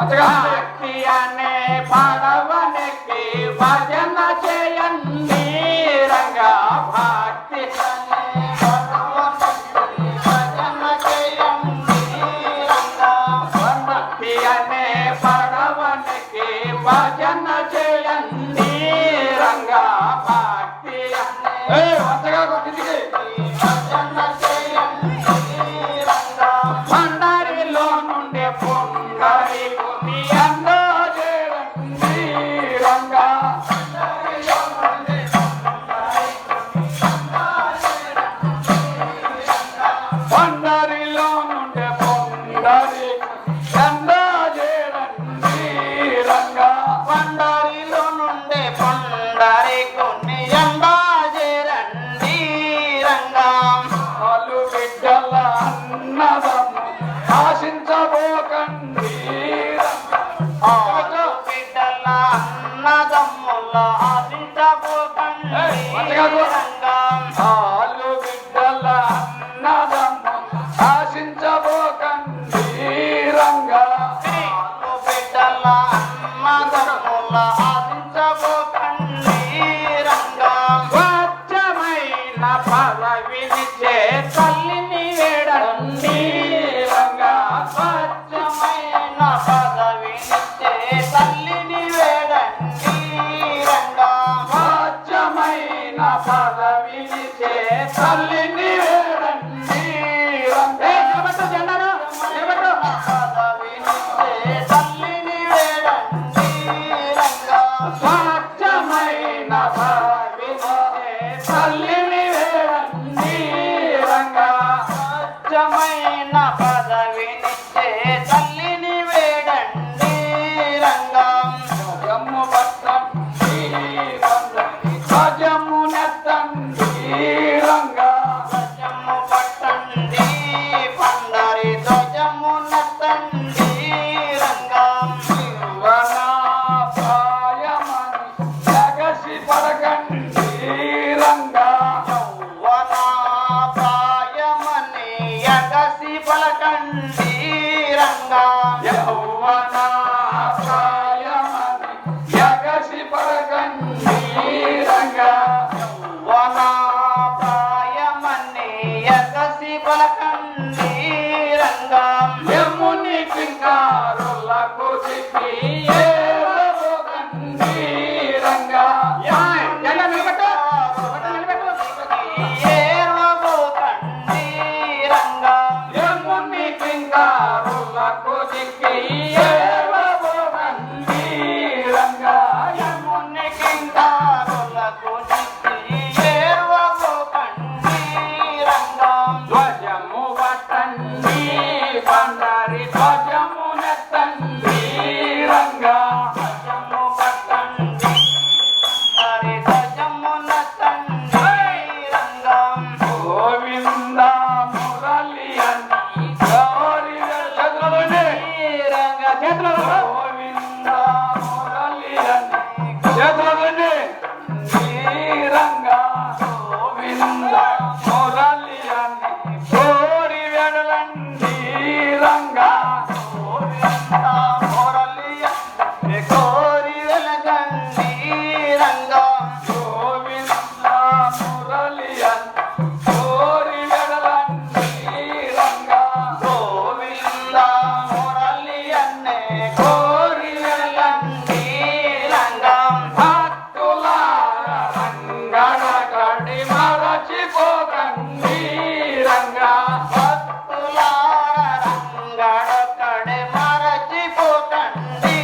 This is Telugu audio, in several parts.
భక్తి అనే పడవనికి భజన చేయండి రంగా భక్తి అనే పడవనికి భజన చేయండి రంగా భక్తి అనే పడవనికి భజన చేయండి రంగా భక్తి అనే అంతగా కొట్టింది భజన చేయండి రంగా పండరిలో నుండి పొంగరి కొని అందో చేయండి రంగా పండరిలో నుండి పొంగరి అందో చేయండి రంగా పండరిలో నుండి పొంగరి కొని అందో చేయండి రంగా వాళ్ళు బిడ్డల అన్నదమ్ము ఆశించబోకండి ఆలు బిడ్డల అన్నదమ్ముల ఆశించబోకండి ఆలు బిడ్డల అన్నదమ్ము ఆశించబోకండి రంగా ఆలు బిడ్డల అన్నదమ్ముల ఆశించబోకండి రంగా స్వచ్ఛమైన పదవినిచ్చే తల్లిని వేడండి రంగా స్వచ్ఛమైన పదవినిచ్చే తల్లిని వేడండి రంగా స్వచ్ఛమైన పదవినిచ్చే తల్లిని వేడండి రంగా జెండాను పదవినిచ్చే తల్లిని వేడండి రంగా స్వచ్ఛమైన పదవినిచ్చే తల్లిని వేడండి రంగా స్వచ్ఛమైన పదవినిచ్చే తల్లిని వేడండి రంగా జమ్ము పట్టండి ధ్వజము నెత్తండి రంగా ధ్వజము పట్టండి పండరి ధ్వజము నెత్తండి రంగా ప్రాయమని జగసి పడకండి రంగా ప్రాయమని ఎగసి పలకండి రంగా యౌవన ప్రాయమని ఎగసి పలకండి రంగా యౌవన ప్రాయమని ఎగసి పలకండి రంగా యముని కింకారులకు చిక్కి ఏవోకండి రంగా జెండా నిలబెట్టు ఏవోకండి రంగా యముని కింకారులకు చిక్కి ఏవోకండి రంగా యముని కింకారులకు చిక్కి ఏవోకండి రంగా ధ్వజము పట్టండి పండరి ధ్వజము నెత్తండి రంగా ధ్వజము పట్టండి పండరి ధ్వజము నెత్తండి రంగా గోవింద మురళి అని గౌరి చేతులలోనే రంగా చేతులలో గోవింద మురళి అని చేతులలోనే రంగా గోవింద మురళి అని కోరి వెడలండి రంగా గోవింద మురళి అని కోరి వెలగండి రంగా గోవింద మురళి అని కోరి వెడలండి రంగా గోవింద మురళి అన్నే కోరి వెడలండి రంగా భక్తులార రంగడ కడి మరచిపోకండి రంగా భక్తులార రంగడ కడి మరచిపోకండి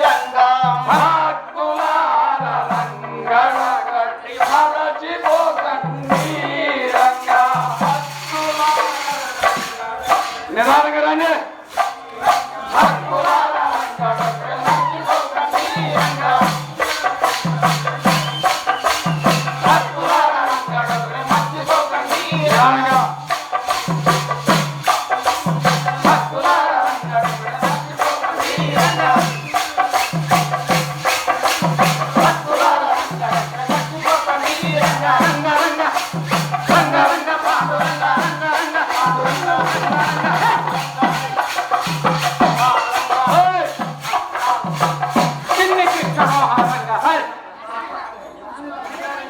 రంగా భక్తులార రంగడ కడి మరచిపోకండి రంగా భక్తులార నిదానంగా రండి